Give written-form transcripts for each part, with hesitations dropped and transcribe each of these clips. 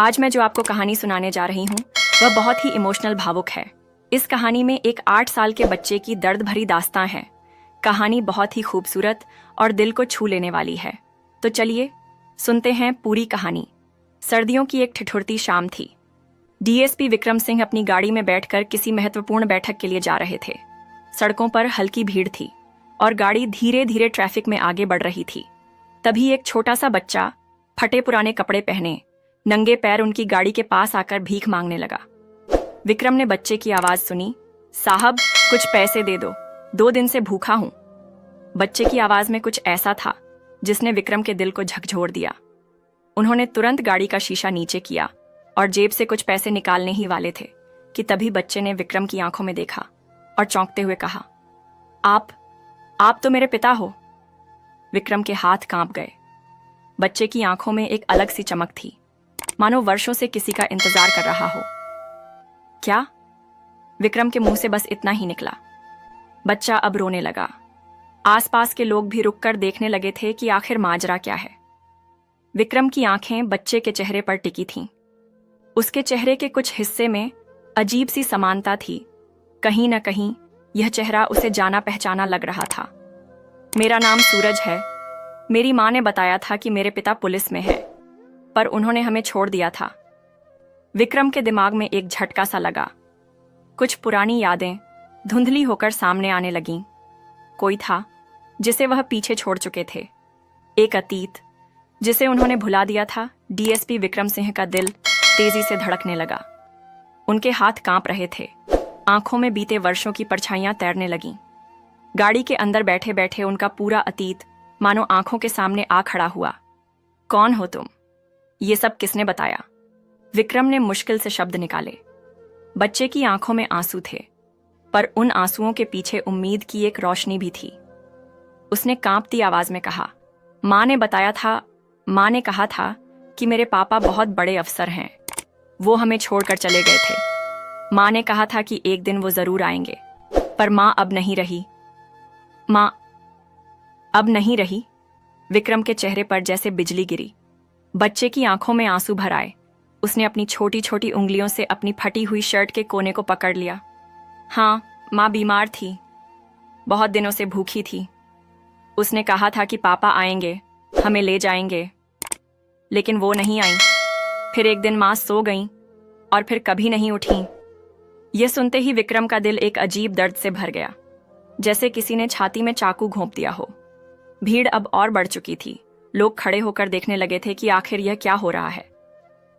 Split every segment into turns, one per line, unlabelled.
आज मैं जो आपको कहानी सुनाने जा रही हूँ वह बहुत ही इमोशनल भावुक है। इस कहानी में एक 8 साल के बच्चे की दर्द भरी दास्तां है। कहानी बहुत ही खूबसूरत और दिल को छू लेने वाली है। तो चलिए सुनते हैं पूरी कहानी। सर्दियों की एक ठिठुरती शाम थी। डीएसपी विक्रम सिंह अपनी गाड़ी में बैठकर किसी महत्वपूर्ण बैठक के लिए जा रहे थे। सड़कों पर हल्की भीड़ थी और गाड़ी धीरे धीरे ट्रैफिक में आगे बढ़ रही थी। तभी एक छोटा सा बच्चा फटे पुराने कपड़े पहने नंगे पैर उनकी गाड़ी के पास आकर भीख मांगने लगा। विक्रम ने बच्चे की आवाज सुनी, साहब कुछ पैसे दे दो, 2 दिन से भूखा हूं। बच्चे की आवाज में कुछ ऐसा था जिसने विक्रम के दिल को झकझोर दिया। उन्होंने तुरंत गाड़ी का शीशा नीचे किया और जेब से कुछ पैसे निकालने ही वाले थे कि तभी बच्चे ने विक्रम की आंखों में देखा और चौंकते हुए कहा, आप तो मेरे पिता हो। विक्रम के हाथ कांप गए। बच्चे की आंखों में एक अलग सी चमक थी, मानो वर्षों से किसी का इंतजार कर रहा हो। क्या? विक्रम के मुंह से बस इतना ही निकला। बच्चा अब रोने लगा। आसपास के लोग भी रुककर देखने लगे थे कि आखिर माजरा क्या है। विक्रम की आंखें बच्चे के चेहरे पर टिकी थीं। उसके चेहरे के कुछ हिस्से में अजीब सी समानता थी। कहीं न कहीं यह चेहरा उसे जाना पहचाना लग रहा था। मेरा नाम सूरज है। मेरी माँ ने बताया था कि मेरे पिता पुलिस में है, पर उन्होंने हमें छोड़ दिया था। विक्रम के दिमाग में एक झटका सा लगा। कुछ पुरानी यादें धुंधली होकर सामने आने लगीं। कोई था जिसे वह पीछे छोड़ चुके थे, एक अतीत जिसे उन्होंने भुला दिया था। डीएसपी विक्रम सिंह का दिल तेजी से धड़कने लगा। उनके हाथ कांप रहे थे। आंखों में बीते वर्षों की परछाइयां तैरने लगीं। गाड़ी के अंदर बैठे बैठे उनका पूरा अतीत मानो आंखों के सामने आ खड़ा हुआ। कौन हो तुम? ये सब किसने बताया? विक्रम ने मुश्किल से शब्द निकाले। बच्चे की आंखों में आंसू थे, पर उन आंसुओं के पीछे उम्मीद की एक रोशनी भी थी। उसने कांपती आवाज में कहा, माँ ने बताया था, माँ ने कहा था कि मेरे पापा बहुत बड़े अफसर हैं। वो हमें छोड़कर चले गए थे। माँ ने कहा था कि एक दिन वो जरूर आएंगे, पर माँ अब नहीं रही। माँ अब नहीं रही। विक्रम के चेहरे पर जैसे बिजली गिरी। बच्चे की आंखों में आंसू भर आए। उसने अपनी छोटी छोटी उंगलियों से अपनी फटी हुई शर्ट के कोने को पकड़ लिया। हाँ, माँ बीमार थी, बहुत दिनों से भूखी थी। उसने कहा था कि पापा आएंगे, हमें ले जाएंगे, लेकिन वो नहीं आई। फिर एक दिन माँ सो गईं और फिर कभी नहीं उठीं। यह सुनते ही विक्रम का दिल एक अजीब दर्द से भर गया, जैसे किसी ने छाती में चाकू घोंप दिया हो। भीड़ अब और बढ़ चुकी थी। लोग खड़े होकर देखने लगे थे कि आखिर यह क्या हो रहा है।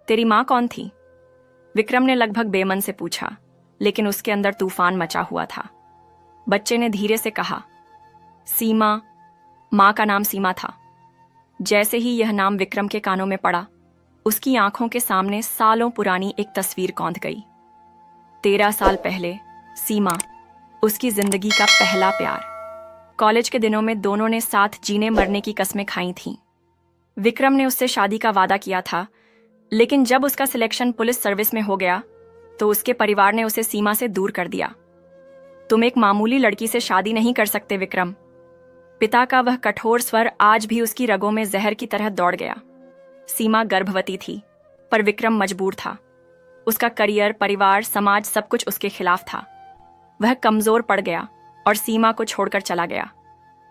तेरी माँ कौन थी? विक्रम ने लगभग बेमन से पूछा, लेकिन उसके अंदर तूफान मचा हुआ था। बच्चे ने धीरे से कहा, सीमा। माँ का नाम सीमा था। जैसे ही यह नाम विक्रम के कानों में पड़ा, उसकी आंखों के सामने सालों पुरानी एक तस्वीर कौंध गई। 13 साल पहले सीमा, उसकी जिंदगी का पहला प्यार। कॉलेज के दिनों में दोनों ने साथ जीने मरने की कस्में खाई थीं। विक्रम ने उससे शादी का वादा किया था, लेकिन जब उसका सिलेक्शन पुलिस सर्विस में हो गया तो उसके परिवार ने उसे सीमा से दूर कर दिया। तुम एक मामूली लड़की से शादी नहीं कर सकते विक्रम। पिता का वह कठोर स्वर आज भी उसकी रगों में जहर की तरह दौड़ गया। सीमा गर्भवती थी, पर विक्रम मजबूर था। उसका करियर, परिवार, समाज सब कुछ उसके खिलाफ था। वह कमजोर पड़ गया और सीमा को छोड़कर चला गया।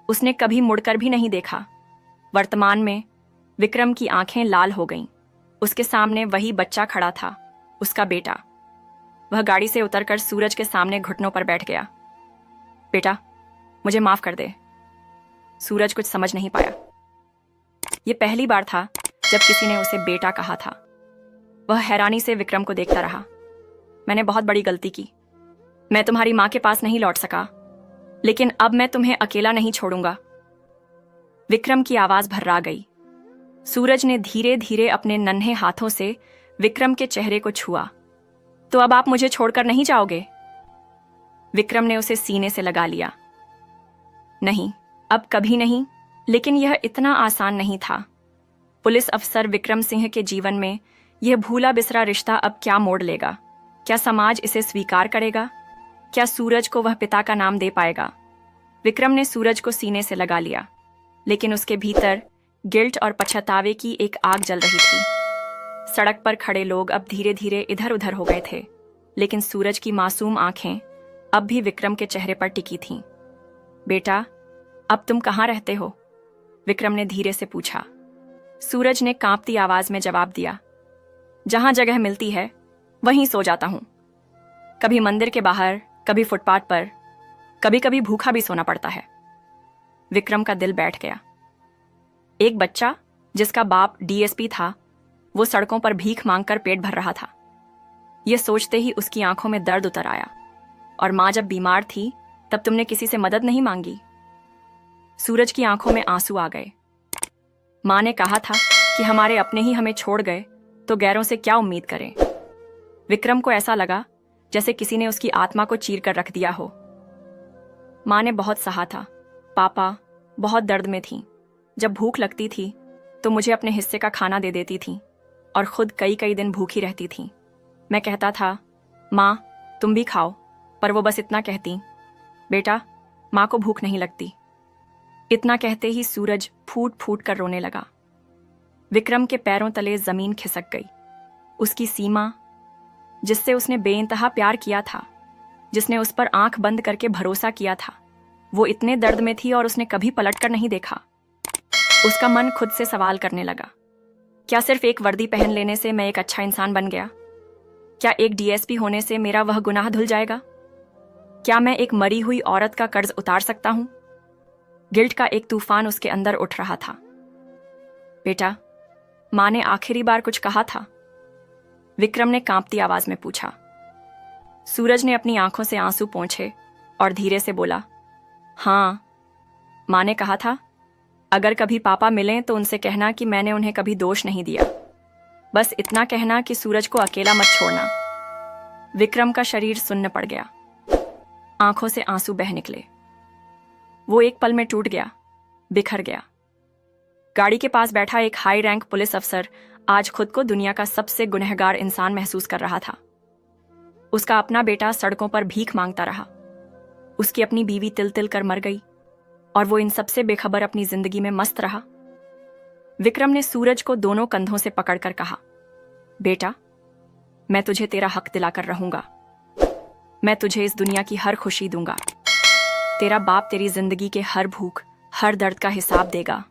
उसने कभी मुड़कर भी नहीं देखा। वर्तमान में विक्रम की आंखें लाल हो गईं। उसके सामने वही बच्चा खड़ा था, उसका बेटा। वह गाड़ी से उतरकर सूरज के सामने घुटनों पर बैठ गया। बेटा, मुझे माफ कर दे। सूरज कुछ समझ नहीं पाया। यह पहली बार था जब किसी ने उसे बेटा कहा था। वह हैरानी से विक्रम को देखता रहा। मैंने बहुत बड़ी गलती की। मैं तुम्हारी मां के पास नहीं लौट सका, लेकिन अब मैं तुम्हें अकेला नहीं छोड़ूंगा। विक्रम की आवाज भर्रा गई। सूरज ने धीरे धीरे अपने नन्हे हाथों से विक्रम के चेहरे को छुआ। तो अब आप मुझे छोड़कर नहीं जाओगे? विक्रम ने उसे सीने से लगा लिया। नहीं, अब कभी नहीं, लेकिन यह इतना आसान नहीं था। पुलिस अफसर विक्रम सिंह के जीवन में यह भूला बिसरा रिश्ता अब क्या मोड़ लेगा? क्या समाज इसे स्वीकार करेगा? क्या सूरज को वह पिता का नाम दे पाएगा? विक्रम ने सूरज को सीने से लगा लिया, लेकिन उसके भीतर गिल्ट और पछतावे की एक आग जल रही थी। सड़क पर खड़े लोग अब धीरे धीरे इधर उधर हो गए थे, लेकिन सूरज की मासूम आंखें अब भी विक्रम के चेहरे पर टिकी थीं। बेटा, अब तुम कहाँ रहते हो? विक्रम ने धीरे से पूछा। सूरज ने कांपती आवाज में जवाब दिया, जहां जगह मिलती है वहीं सो जाता हूं। कभी मंदिर के बाहर, कभी फुटपाथ पर, कभी कभी भूखा भी सोना पड़ता है। विक्रम का दिल बैठ गया। एक बच्चा जिसका बाप डीएसपी था, वो सड़कों पर भीख मांगकर पेट भर रहा था। यह सोचते ही उसकी आंखों में दर्द उतर आया। और मां जब बीमार थी तब तुमने किसी से मदद नहीं मांगी? सूरज की आंखों में आंसू आ गए। मां ने कहा था कि हमारे अपने ही हमें छोड़ गए तो गैरों से क्या उम्मीद करें। विक्रम को ऐसा लगा जैसे किसी ने उसकी आत्मा को चीर कर रख दिया हो। मां ने बहुत सहा था। पापा बहुत दर्द में थी। जब भूख लगती थी तो मुझे अपने हिस्से का खाना दे देती थी और खुद कई कई दिन भूखी रहती थी। मैं कहता था, मां तुम भी खाओ, पर वो बस इतना कहती, बेटा मां को भूख नहीं लगती। इतना कहते ही सूरज फूट फूट कर रोने लगा। विक्रम के पैरों तले जमीन खिसक गई। उसकी सीमा, जिससे उसने बेइंतहा प्यार किया था, जिसने उस पर आंख बंद करके भरोसा किया था, वो इतने दर्द में थी और उसने कभी पलटकर नहीं देखा। उसका मन खुद से सवाल करने लगा, क्या सिर्फ एक वर्दी पहन लेने से मैं एक अच्छा इंसान बन गया? क्या एक डीएसपी होने से मेरा वह गुनाह धुल जाएगा? क्या मैं एक मरी हुई औरत का कर्ज उतार सकता हूं? गिल्ट का एक तूफान उसके अंदर उठ रहा था। बेटा, मां ने आखिरी बार कुछ कहा था? विक्रम ने कांपती आवाज में पूछा। सूरज ने अपनी आंखों से आंसू पोंछे और धीरे से बोला, हां, मां ने कहा था, अगर कभी पापा मिलें तो उनसे कहना कि मैंने उन्हें कभी दोष नहीं दिया। बस इतना कहना कि सूरज को अकेला मत छोड़ना। विक्रम का शरीर सुन्न पड़ गया। आंखों से आंसू बह निकले। वो एक पल में टूट गया, बिखर गया। गाड़ी के पास बैठा एक हाई रैंक पुलिस अफसर आज खुद को दुनिया का सबसे गुनहगार इंसान महसूस कर रहा था। उसका अपना बेटा सड़कों पर भीख मांगता रहा। उसकी अपनी बीवी तिल तिल कर मर गई और वो इन सबसे बेखबर अपनी जिंदगी में मस्त रहा। विक्रम ने सूरज को दोनों कंधों से पकड़कर कहा, बेटा, मैं तुझे तेरा हक दिलाकर रहूंगा। मैं तुझे इस दुनिया की हर खुशी दूंगा। तेरा बाप तेरी जिंदगी के हर भूख, हर दर्द का हिसाब देगा।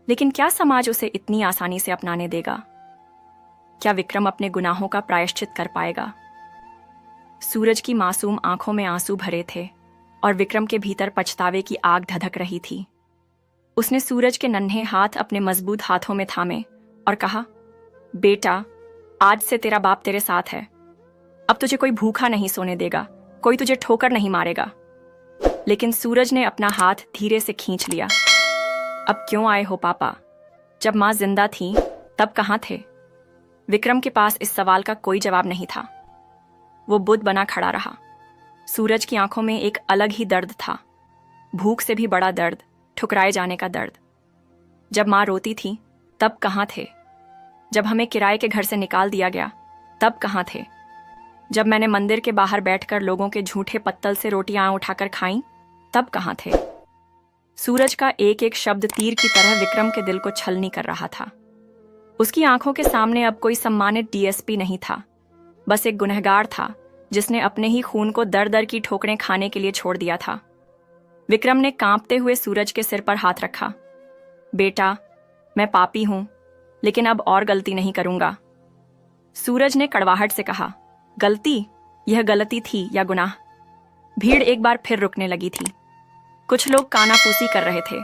लेकिन क्या समाज उसे इतनी आसानी से अपनाने देगा? क्या विक्रम अपने गुनाहों का प्रायश्चित कर पाएगा? सूरज की मासूम आंखों में आंसू भरे थे और विक्रम के भीतर पछतावे की आग धधक रही थी। उसने सूरज के नन्हे हाथ अपने मजबूत हाथों में थामे और कहा, बेटा, आज से तेरा बाप तेरे साथ है। अब तुझे कोई भूखा नहीं सोने देगा, कोई तुझे ठोकर नहीं मारेगा। लेकिन सूरज ने अपना हाथ धीरे से खींच लिया। अब क्यों आए हो पापा? जब मां जिंदा थी तब कहां थे? विक्रम के पास इस सवाल का कोई जवाब नहीं था। वो बुद्ध बना खड़ा रहा। सूरज की आंखों में एक अलग ही दर्द था, भूख से भी बड़ा दर्द, ठुकराए जाने का दर्द। जब मां रोती थी तब कहां थे? जब हमें किराए के घर से निकाल दिया गया तब कहां थे? जब मैंने मंदिर के बाहर बैठकर लोगों के झूठे पत्तल से रोटियां उठाकर खाईं तब कहां थे? सूरज का एक एक शब्द तीर की तरह विक्रम के दिल को छलनी कर रहा था। उसकी आंखों के सामने अब कोई सम्मानित डीएसपी नहीं था, बस एक गुनहगार था जिसने अपने ही खून को दर दर की ठोकरें खाने के लिए छोड़ दिया था। विक्रम ने कांपते हुए सूरज के सिर पर हाथ रखा। बेटा, मैं पापी हूं, लेकिन अब और गलती नहीं करूंगा। सूरज ने कड़वाहट से कहा, गलती? यह गलती थी या गुनाह? भीड़ एक बार फिर रुकने लगी थी। कुछ लोग कानाफूसी कर रहे थे।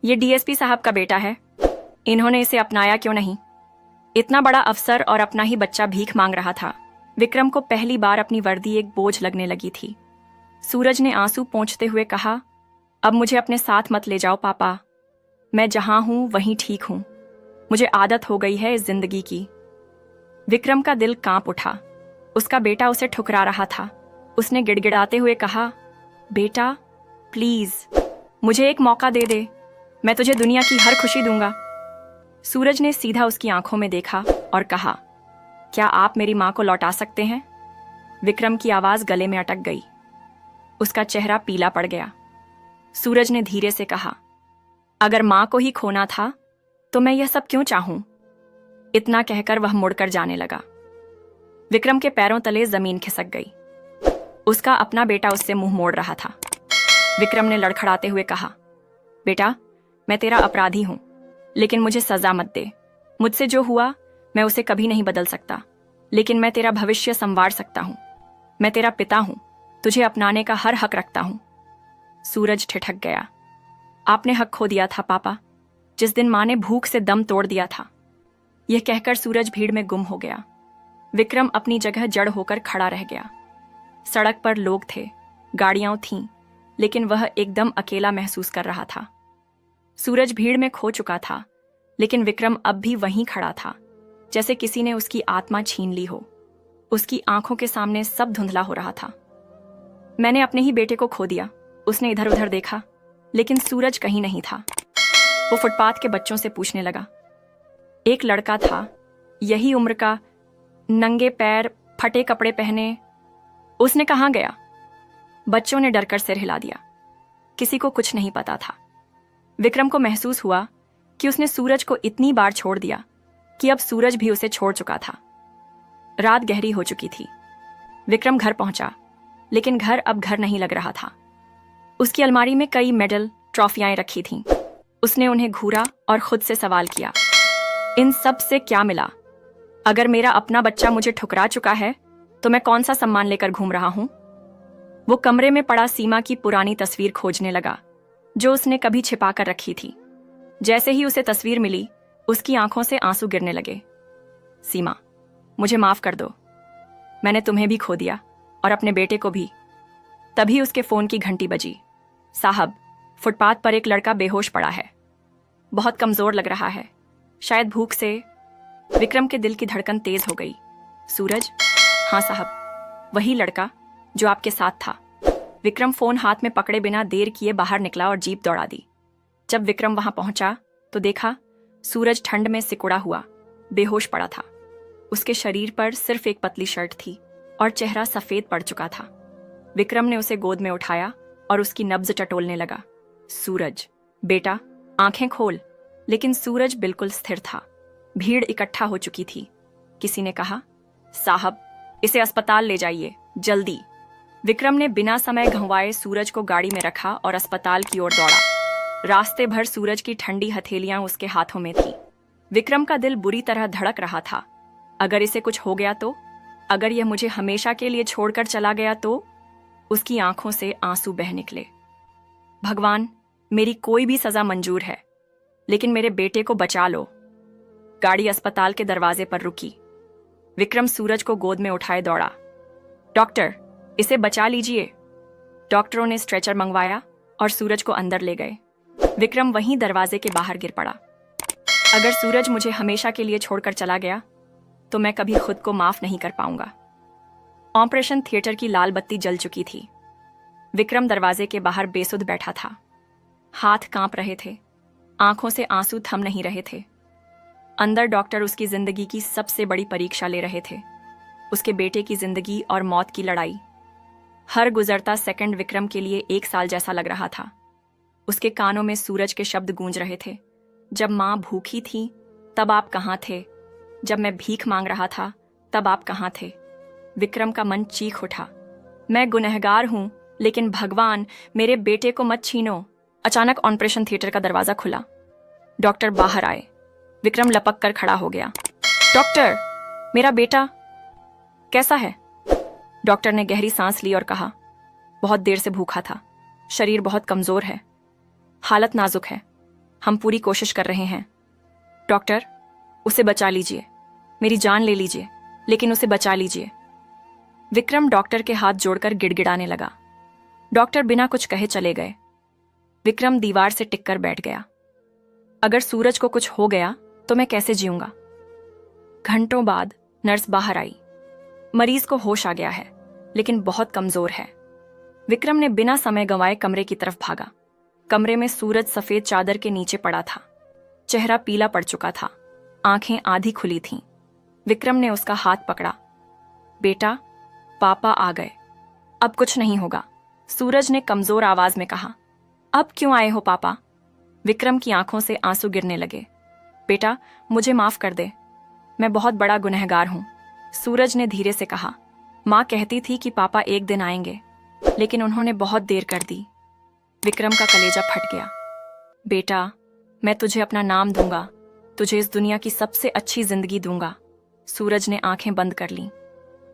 ये डीएसपी साहब का बेटा है, इन्होंने इसे अपनाया क्यों नहीं? इतना बड़ा अफसर और अपना ही बच्चा भीख मांग रहा था। विक्रम को पहली बार अपनी वर्दी एक बोझ लगने लगी थी। सूरज ने आंसू पोंछते हुए कहा, अब मुझे अपने साथ मत ले जाओ पापा। मैं जहां हूं वहीं ठीक हूं। मुझे आदत हो गई है इस जिंदगी की। विक्रम का दिल कांप उठा। उसका बेटा उसे ठुकरा रहा था। उसने गिड़गिड़ाते हुए कहा, बेटा प्लीज, मुझे एक मौका दे दे। मैं तुझे दुनिया की हर खुशी दूंगा। सूरज ने सीधा उसकी आंखों में देखा और कहा, क्या आप मेरी मां को लौटा सकते हैं? विक्रम की आवाज गले में अटक गई। उसका चेहरा पीला पड़ गया। सूरज ने धीरे से कहा, अगर मां को ही खोना था तो मैं यह सब क्यों चाहूं? इतना कहकर वह मुड़कर जाने लगा। विक्रम के पैरों तले जमीन खिसक गई। उसका अपना बेटा उससे मुंह मोड़ रहा था। विक्रम ने लड़खड़ाते हुए कहा, बेटा, मैं तेरा अपराधी हूं, लेकिन मुझे सजा मत दे। मुझसे जो हुआ मैं उसे कभी नहीं बदल सकता, लेकिन मैं तेरा भविष्य संवार सकता हूं। मैं तेरा पिता हूं, तुझे अपनाने का हर हक रखता हूं। सूरज ठिठक गया। आपने हक खो दिया था पापा, जिस दिन मां ने भूख से दम तोड़ दिया था। यह कहकर सूरज भीड़ में गुम हो गया। विक्रम अपनी जगह जड़ होकर खड़ा रह गया। सड़क पर लोग थे, गाड़ियां थीं, लेकिन वह एकदम अकेला महसूस कर रहा था। सूरज भीड़ में खो चुका था, लेकिन विक्रम अब भी वहीं खड़ा था, जैसे किसी ने उसकी आत्मा छीन ली हो। उसकी आंखों के सामने सब धुंधला हो रहा था। मैंने अपने ही बेटे को खो दिया। उसने इधर उधर देखा, लेकिन सूरज कहीं नहीं था। वो फुटपाथ के बच्चों से पूछने लगा। एक लड़का था, यही उम्र का, नंगे पैर, फटे कपड़े पहने। उसने कहाँ गया? बच्चों ने डरकर सिर हिला दिया। किसी को कुछ नहीं पता था। विक्रम को महसूस हुआ कि उसने सूरज को इतनी बार छोड़ दिया कि अब सूरज भी उसे छोड़ चुका था। रात गहरी हो चुकी थी। विक्रम घर पहुंचा, लेकिन घर अब घर नहीं लग रहा था। उसकी अलमारी में कई मेडल, ट्रॉफियां रखी थीं। उसने उन्हें घूरा और खुद से सवाल किया, इन सब से क्या मिला? अगर मेरा अपना बच्चा मुझे ठुकरा चुका है, तो मैं कौन सा सम्मान लेकर घूम रहा हूं? वो कमरे में पड़ा सीमा की पुरानी तस्वीर खोजने लगा, जो उसने कभी छिपा कर रखी थी। जैसे ही उसे तस्वीर मिली, उसकी आंखों से आंसू गिरने लगे। सीमा, मुझे माफ कर दो। मैंने तुम्हें भी खो दिया और अपने बेटे को भी। तभी उसके फोन की घंटी बजी। साहब, फुटपाथ पर एक लड़का बेहोश पड़ा है। बहुत कमजोर लग रहा है, शायद भूख से। विक्रम के दिल की धड़कन तेज हो गई। सूरज? हाँ साहब, वही लड़का जो आपके साथ था। विक्रम फोन हाथ में पकड़े बिना देर किए बाहर निकला और जीप दौड़ा दी। जब विक्रम वहां पहुंचा तो देखा सूरज ठंड में सिकुड़ा हुआ बेहोश पड़ा था। उसके शरीर पर सिर्फ एक पतली शर्ट थी और चेहरा सफेद पड़ चुका था। विक्रम ने उसे गोद में उठाया और उसकी नब्ज टटोलने लगा। सूरज, बेटा, आंखें खोल। लेकिन सूरज बिल्कुल स्थिर था। भीड़ इकट्ठा हो चुकी थी। किसी ने कहा, साहब, इसे अस्पताल ले जाइए, जल्दी। विक्रम ने बिना समय गंवाए सूरज को गाड़ी में रखा और अस्पताल की ओर दौड़ा। रास्ते भर सूरज की ठंडी हथेलियां उसके हाथों में थी। विक्रम का दिल बुरी तरह धड़क रहा था। अगर इसे कुछ हो गया तो? अगर यह मुझे हमेशा के लिए छोड़कर चला गया तो? उसकी आंखों से आंसू बह निकले। भगवान, मेरी कोई भी सजा मंजूर है, लेकिन मेरे बेटे को बचा लो। गाड़ी अस्पताल के दरवाजे पर रुकी। विक्रम सूरज को गोद में उठाए दौड़ा। डॉक्टर, इसे बचा लीजिए। डॉक्टरों ने स्ट्रेचर मंगवाया और सूरज को अंदर ले गए। विक्रम वहीं दरवाजे के बाहर गिर पड़ा। अगर सूरज मुझे हमेशा के लिए छोड़कर चला गया तो मैं कभी खुद को माफ नहीं कर पाऊंगा। ऑपरेशन थिएटर की लाल बत्ती जल चुकी थी। विक्रम दरवाजे के बाहर बेसुध बैठा था। हाथ कांप रहे थे, आंखों से आंसू थम नहीं रहे थे। अंदर डॉक्टर उसकी जिंदगी की सबसे बड़ी परीक्षा ले रहे थे, उसके बेटे की जिंदगी और मौत की लड़ाई। हर गुजरता सेकंड विक्रम के लिए 1 साल जैसा लग रहा था। उसके कानों में सूरज के शब्द गूंज रहे थे, जब मां भूखी थी तब आप कहाँ थे? जब मैं भीख मांग रहा था तब आप कहाँ थे? विक्रम का मन चीख उठा, मैं गुनहगार हूं, लेकिन भगवान, मेरे बेटे को मत छीनो। अचानक ऑपरेशन थिएटर का दरवाजा खुला। डॉक्टर बाहर आए। विक्रम लपक कर खड़ा हो गया। डॉक्टर, मेरा बेटा कैसा है? डॉक्टर ने गहरी सांस ली और कहा, बहुत देर से भूखा था, शरीर बहुत कमजोर है, हालत नाजुक है, हम पूरी कोशिश कर रहे हैं। डॉक्टर, उसे बचा लीजिए, मेरी जान ले लीजिए, लेकिन उसे बचा लीजिए। विक्रम डॉक्टर के हाथ जोड़कर गिड़गिड़ाने लगा। डॉक्टर बिना कुछ कहे चले गए। विक्रम दीवार से टिककर बैठ गया। अगर सूरज को कुछ हो गया तो मैं कैसे जीऊंगा? घंटों बाद नर्स बाहर आई। मरीज को होश आ गया है, लेकिन बहुत कमजोर है। विक्रम ने बिना समय गंवाए कमरे की तरफ भागा। कमरे में सूरज सफेद चादर के नीचे पड़ा था। चेहरा पीला पड़ चुका था, आंखें आधी खुली थीं। विक्रम ने उसका हाथ पकड़ा। बेटा, पापा आ गए, अब कुछ नहीं होगा, सूरज ने कमजोर आवाज में कहा। अब क्यों आए हो पापा? विक्रम की आंखों से आंसू गिरने लगे। बेटा, मुझे माफ कर दे, मैं बहुत बड़ा गुनहगार हूँ, सूरज ने धीरे से कहा। माँ कहती थी कि पापा एक दिन आएंगे, लेकिन उन्होंने बहुत देर कर दी। विक्रम का कलेजा फट गया। बेटा, मैं तुझे अपना नाम दूंगा, तुझे इस दुनिया की सबसे अच्छी जिंदगी दूंगा। सूरज ने आंखें बंद कर लीं।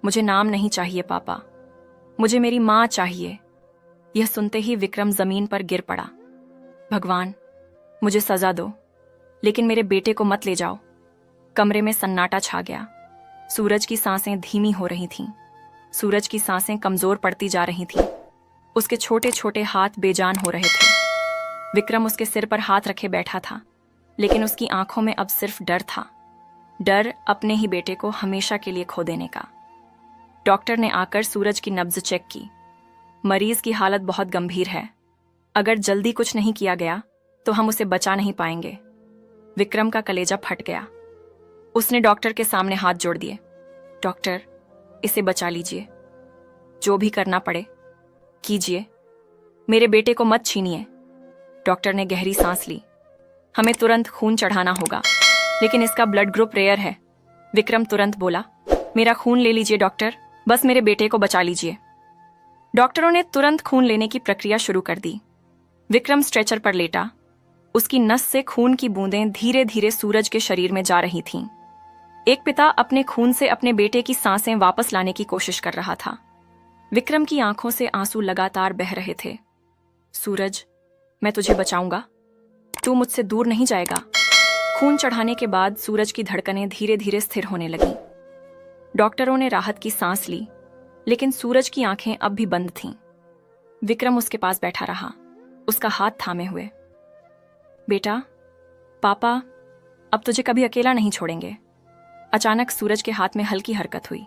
मुझे नाम नहीं चाहिए पापा, मुझे मेरी माँ चाहिए। यह सुनते ही विक्रम जमीन पर गिर पड़ा। भगवान, मुझे सजा दो, लेकिन मेरे बेटे को मत ले जाओ। कमरे में सन्नाटा छा गया। सूरज की सांसें धीमी हो रही थीं। सूरज की सांसें कमजोर पड़ती जा रही थीं। उसके छोटे छोटे हाथ बेजान हो रहे थे। विक्रम उसके सिर पर हाथ रखे बैठा था, लेकिन उसकी आंखों में अब सिर्फ डर था। डर अपने ही बेटे को हमेशा के लिए खो देने का। डॉक्टर ने आकर सूरज की नब्ज चेक की। मरीज की हालत बहुत गंभीर है। अगर जल्दी कुछ नहीं किया गया तो हम उसे बचा नहीं पाएंगे। विक्रम का कलेजा फट गया। उसने डॉक्टर के सामने हाथ जोड़ दिए। डॉक्टर, इसे बचा लीजिए, जो भी करना पड़े कीजिए, मेरे बेटे को मत छीनिए। डॉक्टर ने गहरी सांस ली। हमें तुरंत खून चढ़ाना होगा, लेकिन इसका ब्लड ग्रुप रेयर है। विक्रम तुरंत बोला, मेरा खून ले लीजिए डॉक्टर, बस मेरे बेटे को बचा लीजिए। डॉक्टरों ने तुरंत खून लेने की प्रक्रिया शुरू कर दी। विक्रम स्ट्रेचर पर लेटा। उसकी नस से खून की बूंदें धीरे धीरे सूरज के शरीर में जा रही थीं। एक पिता अपने खून से अपने बेटे की सांसें वापस लाने की कोशिश कर रहा था। विक्रम की आंखों से आंसू लगातार बह रहे थे। सूरज, मैं तुझे बचाऊंगा, तू मुझसे दूर नहीं जाएगा। खून चढ़ाने के बाद सूरज की धड़कनें धीरे धीरे स्थिर होने लगीं। डॉक्टरों ने राहत की सांस ली, लेकिन सूरज की आंखें अब भी बंद थीं। विक्रम उसके पास बैठा रहा, उसका हाथ थामे हुए। बेटा, पापा अब तुझे कभी अकेला नहीं छोड़ेंगे। अचानक सूरज के हाथ में हल्की हरकत हुई।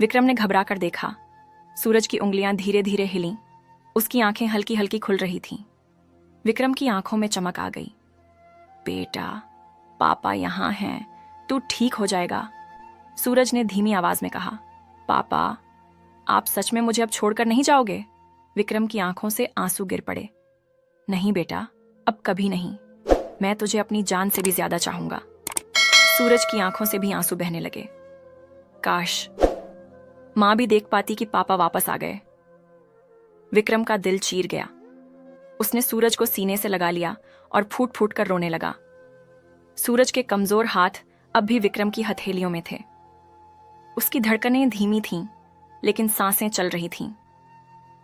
विक्रम ने घबरा कर देखा। सूरज की उंगलियां धीरे धीरे हिलीं। उसकी आंखें हल्की हल्की खुल रही थीं। विक्रम की आंखों में चमक आ गई। बेटा, पापा यहां हैं, तू ठीक हो जाएगा, सूरज ने धीमी आवाज में कहा। पापा, आप सच में मुझे अब छोड़कर नहीं जाओगे? विक्रम की आंखों से आंसू गिर पड़े। नहीं बेटा, अब कभी नहीं, मैं तुझे अपनी जान से भी ज्यादा चाहूंगा। सूरज की आंखों से भी आंसू बहने लगे। काश मां भी देख पाती कि पापा वापस आ गए। विक्रम का दिल चीर गया। उसने सूरज को सीने से लगा लिया और फूट फूट कर रोने लगा। सूरज के कमजोर हाथ अब भी विक्रम की हथेलियों में थे। उसकी धड़कनें धीमी थीं, लेकिन सांसें चल रही थीं।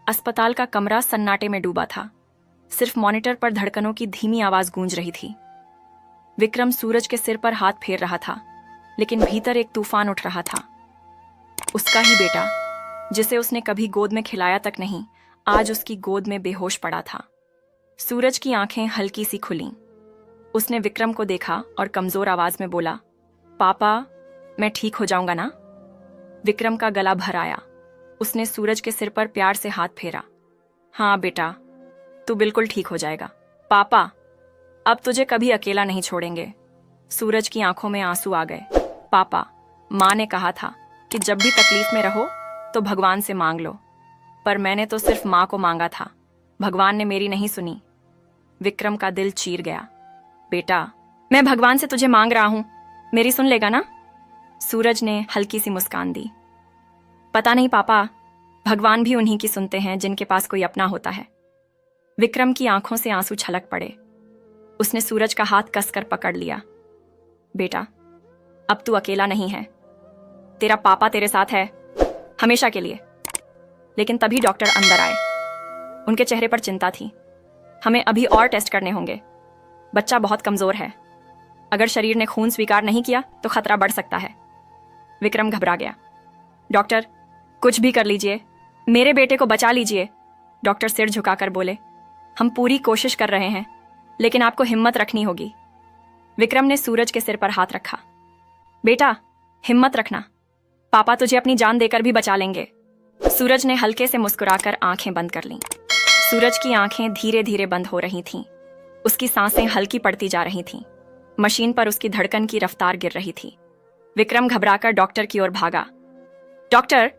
अस्पताल का कमरा सन्नाटे में डूबा था। सिर्फ मॉनिटर पर धड़कनों की धीमी आवाज गूंज रही थी। विक्रम सूरज के सिर पर हाथ फेर रहा था, लेकिन भीतर एक तूफान उठ रहा था। उसका ही बेटा, जिसे उसने कभी गोद में खिलाया तक नहीं, आज उसकी गोद में बेहोश पड़ा था। सूरज की आंखें हल्की सी खुलीं। उसने विक्रम को देखा और कमजोर आवाज में बोला, पापा, मैं ठीक हो जाऊंगा ना? विक्रम का गला भर आया। उसने सूरज के सिर पर प्यार से हाथ फेरा। हाँ बेटा, तू बिल्कुल ठीक हो जाएगा। पापा, अब तुझे कभी अकेला नहीं छोड़ेंगे। सूरज की आंखों में आंसू आ गए। पापा, माँ ने कहा था कि जब भी तकलीफ में रहो तो भगवान से मांग लो, पर मैंने तो सिर्फ माँ को मांगा था, भगवान ने मेरी नहीं सुनी। विक्रम का दिल चीर गया। बेटा, मैं भगवान से तुझे मांग रहा हूं, मेरी सुन लेगा ना? सूरज ने हल्की सी मुस्कान दी। पता नहीं पापा, भगवान भी उन्हीं की सुनते हैं जिनके पास कोई अपना होता है। विक्रम की आंखों से आंसू छलक पड़े। उसने सूरज का हाथ कसकर पकड़ लिया। बेटा, अब तू अकेला नहीं है, तेरा पापा तेरे साथ है, हमेशा के लिए। लेकिन तभी डॉक्टर अंदर आए। उनके चेहरे पर चिंता थी। हमें अभी और टेस्ट करने होंगे, बच्चा बहुत कमजोर है, अगर शरीर ने खून स्वीकार नहीं किया तो खतरा बढ़ सकता है। विक्रम घबरा गया। डॉक्टर, कुछ भी कर लीजिए, मेरे बेटे को बचा लीजिए। डॉक्टर सिर झुकाकर बोले, हम पूरी कोशिश कर रहे हैं, लेकिन आपको हिम्मत रखनी होगी। विक्रम ने सूरज के सिर पर हाथ रखा। बेटा, हिम्मत रखना, पापा तुझे अपनी जान देकर भी बचा लेंगे। सूरज ने हल्के से मुस्कुराकर आंखें बंद कर लीं। सूरज की आंखें धीरे धीरे बंद हो रही थीं। उसकी सांसें हल्की पड़ती जा रही थीं। मशीन पर उसकी धड़कन की रफ्तार गिर रही थी। विक्रम घबराकर डॉक्टर की ओर भागा। डॉक्टर,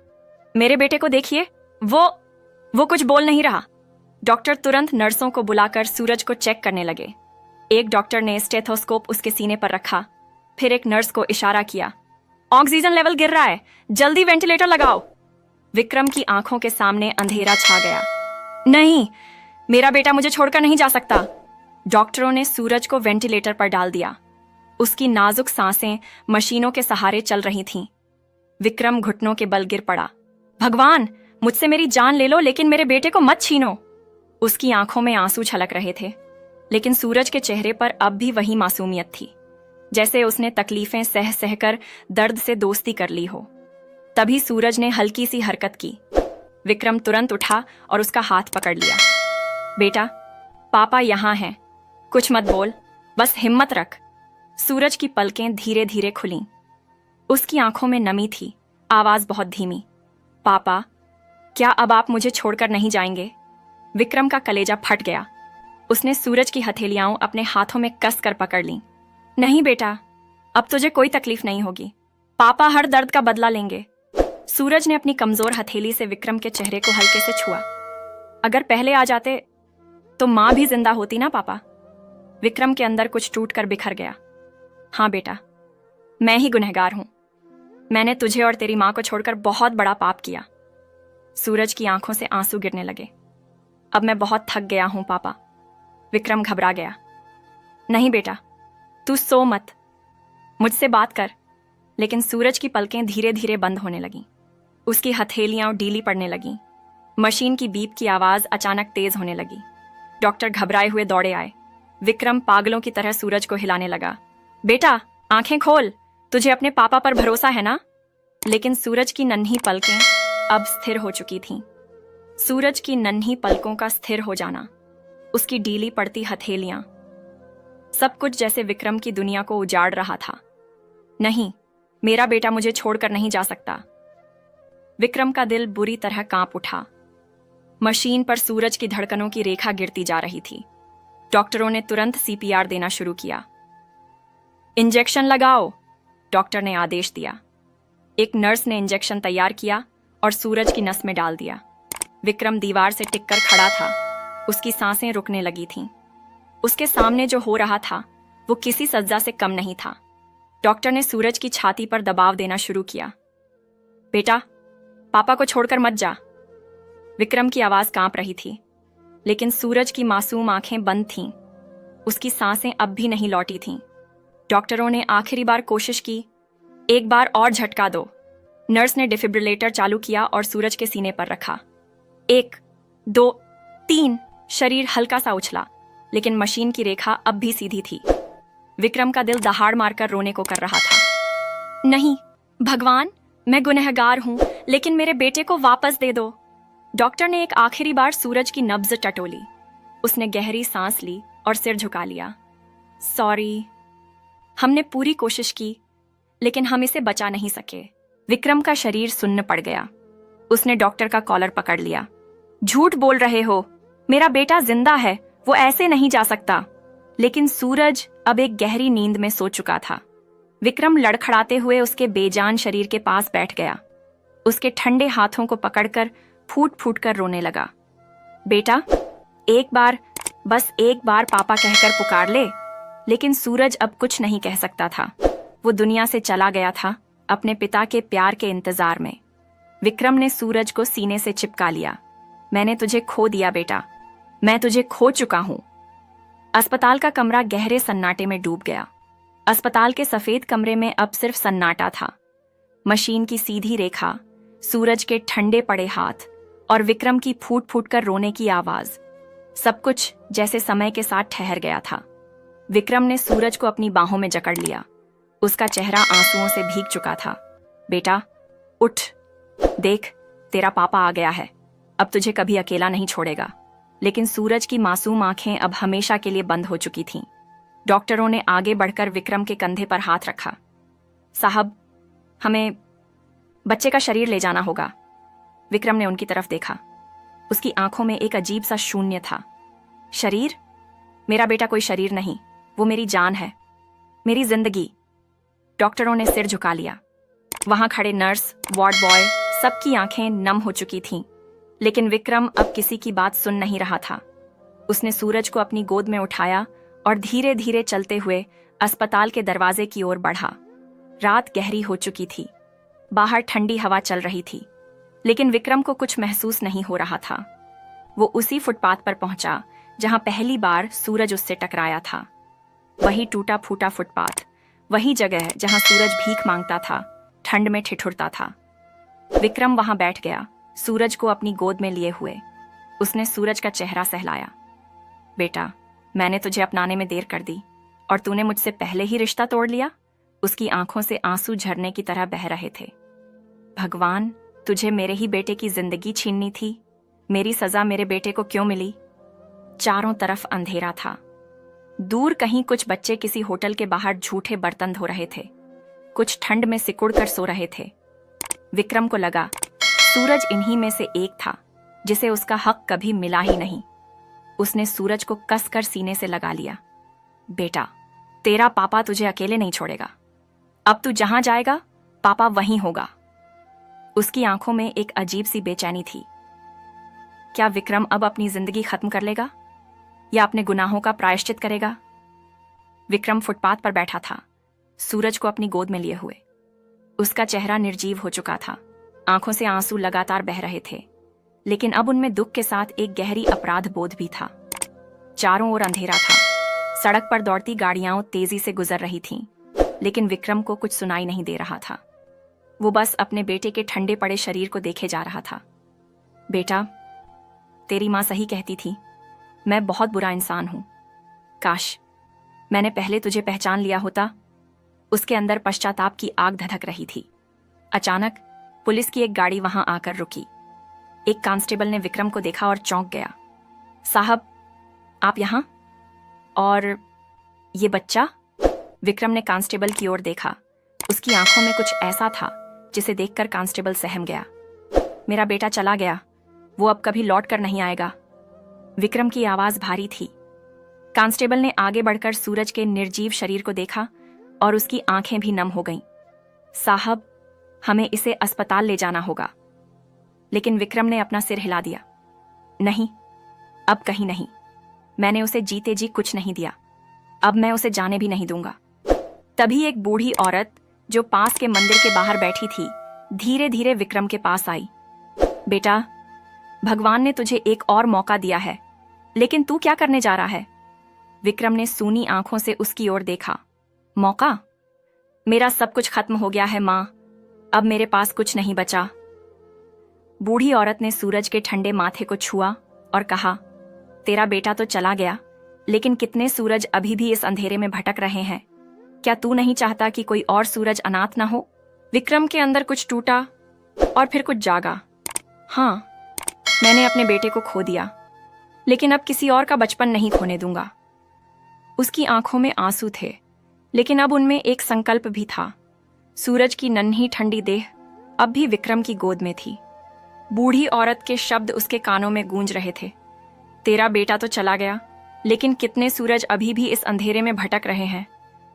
मेरे बेटे को देखिए, वो कुछ बोल नहीं रहा। डॉक्टर तुरंत नर्सों को बुलाकर सूरज को चेक करने लगे। एक डॉक्टर ने स्टेथोस्कोप उसके सीने पर रखा। फिर एक नर्स को इशारा किया। ऑक्सीजन लेवल गिर रहा है, जल्दी वेंटिलेटर लगाओ। विक्रम की आंखों के सामने अंधेरा छा गया। नहीं, मेरा बेटा मुझे छोड़कर नहीं जा सकता। डॉक्टरों ने सूरज को वेंटिलेटर पर डाल दिया। उसकी नाजुक सांसें मशीनों के सहारे चल रही थीं। विक्रम घुटनों के बल गिर पड़ा। भगवान, मुझसे मेरी जान ले लो, लेकिन मेरे बेटे को मत छीनो। उसकी आंखों में आंसू छलक रहे थे, लेकिन सूरज के चेहरे पर अब भी वही मासूमियत थी, जैसे उसने तकलीफें सह सहकर दर्द से दोस्ती कर ली हो। तभी सूरज ने हल्की सी हरकत की। विक्रम तुरंत उठा और उसका हाथ पकड़ लिया। बेटा, पापा यहां हैं, कुछ मत बोल, बस हिम्मत रख। सूरज की पलकें धीरे धीरे खुलीं। उसकी आंखों में नमी थी, आवाज बहुत धीमी। पापा, क्या अब आप मुझे छोड़कर नहीं जाएंगे? विक्रम का कलेजा फट गया। उसने सूरज की हथेलियां अपने हाथों में कस कर पकड़ लीं। नहीं बेटा, अब तुझे कोई तकलीफ नहीं होगी, पापा हर दर्द का बदला लेंगे। सूरज ने अपनी कमजोर हथेली से विक्रम के चेहरे को हल्के से छुआ। अगर पहले आ जाते तो मां भी जिंदा होती ना पापा। विक्रम के अंदर कुछ टूट कर बिखर गया। हाँ बेटा, मैं ही गुनहगार हूं। मैंने तुझे और तेरी मां को छोड़कर बहुत बड़ा पाप किया। सूरज की आंखों से आंसू गिरने लगे। अब मैं बहुत थक गया हूं पापा। विक्रम घबरा गया। नहीं बेटा, तू सो मत, मुझसे बात कर। लेकिन सूरज की पलकें धीरे धीरे बंद होने लगीं। उसकी हथेलियां ढीली पड़ने लगीं। मशीन की बीप की आवाज अचानक तेज होने लगी। डॉक्टर घबराए हुए दौड़े आए। विक्रम पागलों की तरह सूरज को हिलाने लगा। बेटा, आंखें खोल, तुझे अपने पापा पर भरोसा है ना? लेकिन सूरज की नन्ही पलकें अब स्थिर हो चुकी थीं। सूरज की नन्ही पलकों का स्थिर हो जाना, उसकी ढीली पड़ती हथेलियां, सब कुछ जैसे विक्रम की दुनिया को उजाड़ रहा था। नहीं, मेरा बेटा मुझे छोड़कर नहीं जा सकता। विक्रम का दिल बुरी तरह कांप उठा। मशीन पर सूरज की धड़कनों की रेखा गिरती जा रही थी। डॉक्टरों ने तुरंत सीपीआर देना शुरू किया। इंजेक्शन लगाओ, डॉक्टर ने आदेश दिया। एक नर्स ने इंजेक्शन तैयार किया और सूरज की नस में डाल दिया। विक्रम दीवार से टिककर खड़ा था। उसकी सांसें रुकने लगी थीं। उसके सामने जो हो रहा था वो किसी सज्जा से कम नहीं था। डॉक्टर ने सूरज की छाती पर दबाव देना शुरू किया। बेटा, पापा को छोड़कर मत जा। विक्रम की आवाज कांप रही थी, लेकिन सूरज की मासूम आंखें बंद थीं। उसकी सांसें अब भी नहीं लौटी थीं। डॉक्टरों ने आखिरी बार कोशिश की। एक बार और झटका दो। नर्स ने डिफिब्रिलेटर चालू किया और सूरज के सीने पर रखा। 1, 2, 3। शरीर हल्का सा उछला, लेकिन मशीन की रेखा अब भी सीधी थी। विक्रम का दिल दहाड़ मारकर रोने को कर रहा था। नहीं भगवान, मैं गुनहगार हूं, लेकिन मेरे बेटे को वापस दे दो। डॉक्टर ने एक आखिरी बार सूरज की नब्ज टटोली। उसने गहरी सांस ली और सिर झुका लिया। सॉरी, हमने पूरी कोशिश की, लेकिन हम इसे बचा नहीं सके। विक्रम का शरीर सुन्न पड़ गया। उसने डॉक्टर का कॉलर पकड़ लिया। झूठ बोल रहे हो, मेरा बेटा जिंदा है, वो ऐसे नहीं जा सकता। लेकिन सूरज अब एक गहरी नींद में सो चुका था। विक्रम लड़खड़ाते हुए उसके बेजान शरीर के पास बैठ गया। उसके ठंडे हाथों को पकड़कर फूट फूट कर रोने लगा। बेटा, एक बार, बस एक बार पापा कहकर पुकार ले। लेकिन सूरज अब कुछ नहीं कह सकता था। वो दुनिया से चला गया था, अपने पिता के प्यार के इंतजार में। विक्रम ने सूरज को सीने से चिपका लिया। मैंने तुझे खो दिया बेटा, मैं तुझे खो चुका हूं। अस्पताल का कमरा गहरे सन्नाटे में डूब गया। अस्पताल के सफेद कमरे में अब सिर्फ सन्नाटा था। मशीन की सीधी रेखा, सूरज के ठंडे पड़े हाथ और विक्रम की फूट फूट कर रोने की आवाज, सब कुछ जैसे समय के साथ ठहर गया था। विक्रम ने सूरज को अपनी बाहों में जकड़ लिया। उसका चेहरा आंसुओं से भीग चुका था। बेटा, उठ, देख, तेरा पापा आ गया है, अब तुझे कभी अकेला नहीं छोड़ेगा। लेकिन सूरज की मासूम आंखें अब हमेशा के लिए बंद हो चुकी थीं। डॉक्टरों ने आगे बढ़कर विक्रम के कंधे पर हाथ रखा। साहब, हमें बच्चे का शरीर ले जाना होगा। विक्रम ने उनकी तरफ देखा। उसकी आंखों में एक अजीब सा शून्य था। शरीर? मेरा बेटा कोई शरीर नहीं, वो मेरी जान है, मेरी जिंदगी। डॉक्टरों ने सिर झुका लिया। वहां खड़े नर्स, वार्ड बॉय, सबकी आंखें नम हो चुकी थीं। लेकिन विक्रम अब किसी की बात सुन नहीं रहा था। उसने सूरज को अपनी गोद में उठाया और धीरे धीरे चलते हुए अस्पताल के दरवाजे की ओर बढ़ा। रात गहरी हो चुकी थी। बाहर ठंडी हवा चल रही थी, लेकिन विक्रम को कुछ महसूस नहीं हो रहा था। वो उसी फुटपाथ पर पहुंचा जहां पहली बार सूरज उससे टकराया था। वही टूटा फूटा फुटपाथ, वही जगह जहां सूरज भीख मांगता था, ठंड में ठिठुरता था। विक्रम वहां बैठ गया, सूरज को अपनी गोद में लिए हुए। उसने सूरज का चेहरा सहलाया। बेटा, मैंने तुझे अपनाने में देर कर दी और तूने मुझसे पहले ही रिश्ता तोड़ लिया। उसकी आंखों से आंसू झरने की तरह बह रहे थे। भगवान, तुझे मेरे ही बेटे की जिंदगी छीननी थी। मेरी सजा मेरे बेटे को क्यों मिली? चारों तरफ अंधेरा था। दूर कहीं कुछ बच्चे किसी होटल के बाहर झूठे बर्तन धो रहे थे। कुछ ठंड में सिकुड़ कर सो रहे थे। विक्रम को लगा सूरज इन्हीं में से एक था जिसे उसका हक कभी मिला ही नहीं। उसने सूरज को कसकर सीने से लगा लिया। बेटा, तेरा पापा तुझे अकेले नहीं छोड़ेगा। अब तू जहां जाएगा, पापा वहीं होगा। उसकी आंखों में एक अजीब सी बेचैनी थी। क्या विक्रम अब अपनी जिंदगी खत्म कर लेगा या अपने गुनाहों का प्रायश्चित करेगा? विक्रम फुटपाथ पर बैठा था, सूरज को अपनी गोद में लिए हुए। उसका चेहरा निर्जीव हो चुका था। आंखों से आंसू लगातार बह रहे थे, लेकिन अब उनमें दुख के साथ एक गहरी अपराध बोध भी था। चारों ओर अंधेरा था। सड़क पर दौड़ती गाड़ियां तेजी से गुजर रही थीं, लेकिन विक्रम को कुछ सुनाई नहीं दे रहा था। वो बस अपने बेटे के ठंडे पड़े शरीर को देखे जा रहा था। बेटा, तेरी मां सही कहती थी, मैं बहुत बुरा इंसान हूं। काश मैंने पहले तुझे पहचान लिया होता। उसके अंदर पश्चाताप की आग धधक रही थी। अचानक पुलिस की एक गाड़ी वहां आकर रुकी। एक कांस्टेबल ने विक्रम को देखा और चौंक गया। साहब, आप यहां? और ये बच्चा? विक्रम ने कांस्टेबल की ओर देखा। उसकी आंखों में कुछ ऐसा था जिसे देखकर कांस्टेबल सहम गया। मेरा बेटा चला गया, वो अब कभी लौट कर नहीं आएगा। विक्रम की आवाज भारी थी। कांस्टेबल ने आगे बढ़कर सूरज के निर्जीव शरीर को देखा और उसकी आंखें भी नम हो गईं। साहब, हमें इसे अस्पताल ले जाना होगा। लेकिन विक्रम ने अपना सिर हिला दिया। नहीं, अब कहीं नहीं। मैंने उसे जीते जी कुछ नहीं दिया, अब मैं उसे जाने भी नहीं दूंगा। तभी एक बूढ़ी औरत जो पास के मंदिर के बाहर बैठी थी, धीरे धीरे विक्रम के पास आई। बेटा, भगवान ने तुझे एक और मौका दिया है, लेकिन तू क्या करने जा रहा है? विक्रम ने सूनी आंखों से उसकी ओर देखा। मौका? मेरा सब कुछ खत्म हो गया है मां, अब मेरे पास कुछ नहीं बचा। बूढ़ी औरत ने सूरज के ठंडे माथे को छुआ और कहा, तेरा बेटा तो चला गया, लेकिन कितने सूरज अभी भी इस अंधेरे में भटक रहे हैं। क्या तू नहीं चाहता कि कोई और सूरज अनाथ ना हो? विक्रम के अंदर कुछ टूटा और फिर कुछ जागा। हाँ, मैंने अपने बेटे को खो दिया, लेकिन अब किसी और का बचपन नहीं खोने दूंगा। उसकी आंखों में आंसू थे, लेकिन अब उनमें एक संकल्प भी था। सूरज की नन्ही ठंडी देह अब भी विक्रम की गोद में थी। बूढ़ी औरत के शब्द उसके कानों में गूंज रहे थे। तेरा बेटा तो चला गया, लेकिन कितने सूरज अभी भी इस अंधेरे में भटक रहे हैं।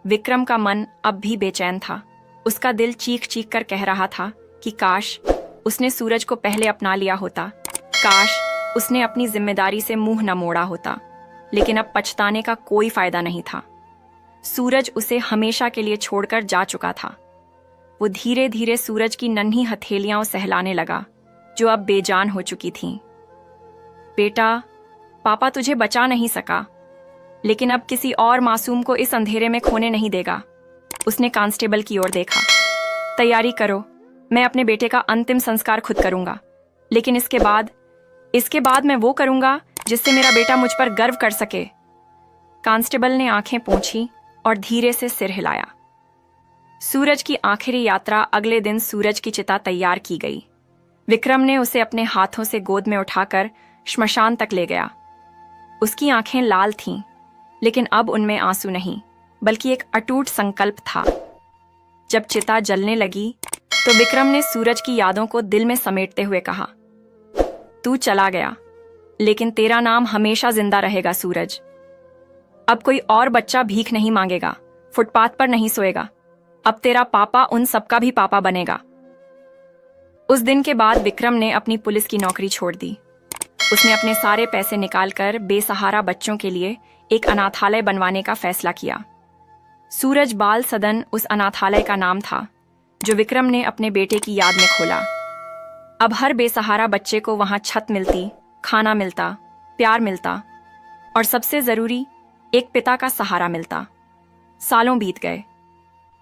विक्रम का मन अब भी बेचैन था। उसका दिल चीख चीख कर कह रहा था कि काश उसने सूरज को पहले अपना लिया होता, काश उसने अपनी जिम्मेदारी से मुंह न मोड़ा होता। लेकिन अब पछताने का कोई फायदा नहीं था। सूरज उसे हमेशा के लिए छोड़कर जा चुका था। वो धीरे धीरे सूरज की नन्ही हथेलियां सहलाने लगा, जो अब बेजान हो चुकी थीं। बेटा, पापा तुझे बचा नहीं सका, लेकिन अब किसी और मासूम को इस अंधेरे में खोने नहीं देगा। उसने कांस्टेबल की ओर देखा। तैयारी करो, मैं अपने बेटे का अंतिम संस्कार खुद करूंगा, लेकिन इसके बाद मैं वो करूंगा जिससे मेरा बेटा मुझ पर गर्व कर सके। कांस्टेबल ने आंखें पोंछी और धीरे से सिर हिलाया। सूरज की आखिरी यात्रा अगले दिन सूरज की चिता तैयार की गई। विक्रम ने उसे अपने हाथों से गोद में उठाकर श्मशान तक ले गया। उसकी आंखें लाल थीं, लेकिन अब उनमें आंसू नहीं, बल्कि एक अटूट संकल्प था। जब चिता जलने लगी तो विक्रम ने सूरज की यादों को दिल में समेटते हुए कहा, तू चला गया, लेकिन तेरा नाम हमेशा जिंदा रहेगा सूरज। अब कोई और बच्चा भीख नहीं मांगेगा, फुटपाथ पर नहीं सोएगा। अब तेरा पापा उन सबका भी पापा बनेगा। उस दिन के बाद विक्रम ने अपनी पुलिस की नौकरी छोड़ दी। उसने अपने सारे पैसे निकालकर बेसहारा बच्चों के लिए एक अनाथालय बनवाने का फैसला किया। सूरज बाल सदन उस अनाथालय का नाम था जो विक्रम ने अपने बेटे की याद में खोला। अब हर बेसहारा बच्चे को वहां छत मिलती, खाना मिलता, प्यार मिलता और सबसे जरूरी एक पिता का सहारा मिलता। सालों बीत गए,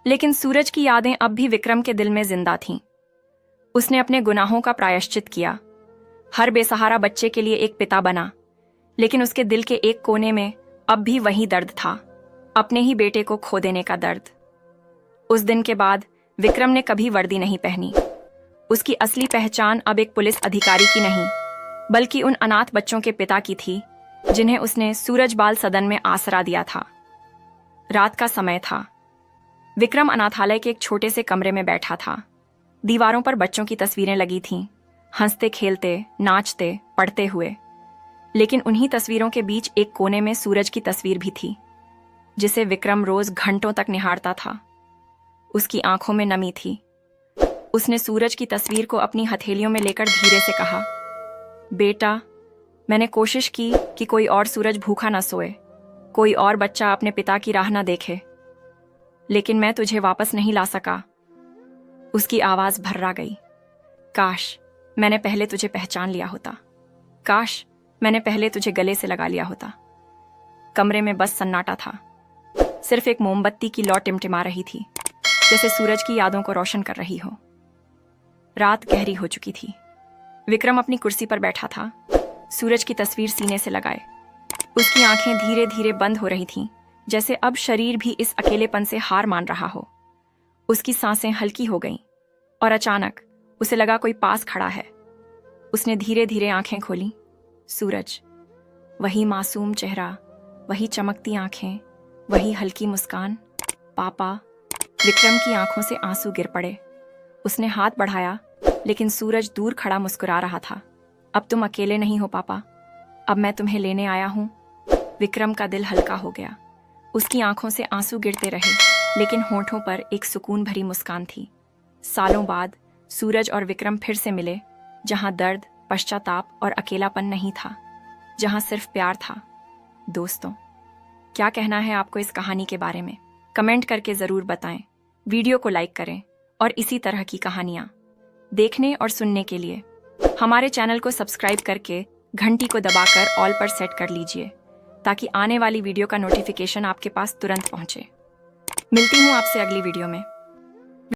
लेकिन सूरज की यादें अब भी विक्रम के दिल में जिंदा थीं। उसने अपने गुनाहों का प्रायश्चित किया, हर बेसहारा बच्चे के लिए एक पिता बना, लेकिन उसके दिल के एक कोने में अब भी वही दर्द था, अपने ही बेटे को खो देने का दर्द। उस दिन के बाद विक्रम ने कभी वर्दी नहीं पहनी। उसकी असली पहचान अब एक पुलिस अधिकारी की नहीं, बल्कि उन अनाथ बच्चों के पिता की थी जिन्हें उसने सूरज बाल सदन में आसरा दिया था। रात का समय था। विक्रम अनाथालय के एक छोटे से कमरे में बैठा था। दीवारों पर बच्चों की तस्वीरें लगी थीं, हंसते खेलते, नाचते, पढ़ते हुए। लेकिन उन्हीं तस्वीरों के बीच एक कोने में सूरज की तस्वीर भी थी, जिसे विक्रम रोज घंटों तक निहारता था। उसकी आंखों में नमी थी। उसने सूरज की तस्वीर को अपनी हथेलियों में लेकर धीरे से कहा, बेटा, मैंने कोशिश की कि कोई और सूरज भूखा न सोए, कोई और बच्चा अपने पिता की राह न देखे, लेकिन मैं तुझे वापस नहीं ला सका। उसकी आवाज भर्रा गई। काश मैंने पहले तुझे पहचान लिया होता, काश मैंने पहले तुझे गले से लगा लिया होता। कमरे में बस सन्नाटा था। सिर्फ एक मोमबत्ती की लौ टिमटिमा रही थी, जैसे सूरज की यादों को रोशन कर रही हो। रात गहरी हो चुकी थी। विक्रम अपनी कुर्सी पर बैठा था, सूरज की तस्वीर सीने से लगाए। उसकी आंखें धीरे धीरे बंद हो रही थीं, जैसे अब शरीर भी इस अकेलेपन से हार मान रहा हो। उसकी सांसें हल्की हो गईं और अचानक उसे लगा कोई पास खड़ा है। उसने धीरे धीरे आंखें खोली। सूरज, वही मासूम चेहरा, वही चमकती आंखें, वही हल्की मुस्कान। पापा। विक्रम की आंखों से आंसू गिर पड़े। उसने हाथ बढ़ाया, लेकिन सूरज दूर खड़ा मुस्कुरा रहा था। अब तुम अकेले नहीं हो पापा, अब मैं तुम्हें लेने आया हूं। विक्रम का दिल हल्का हो गया। उसकी आंखों से आंसू गिरते रहे, लेकिन होठों पर एक सुकून भरी मुस्कान थी। सालों बाद सूरज और विक्रम फिर से मिले, जहां दर्द, पश्चाताप और अकेलापन नहीं था, जहां सिर्फ प्यार था। दोस्तों, क्या कहना है आपको इस कहानी के बारे में? कमेंट करके जरूर बताएं। वीडियो को लाइक करें और इसी तरह की कहानियां देखने और सुनने के लिए हमारे चैनल को सब्सक्राइब करके घंटी को दबाकर ऑल पर सेट कर लीजिए, ताकि आने वाली वीडियो का नोटिफिकेशन आपके पास तुरंत पहुंचे। मिलती हूं आपसे अगली वीडियो में।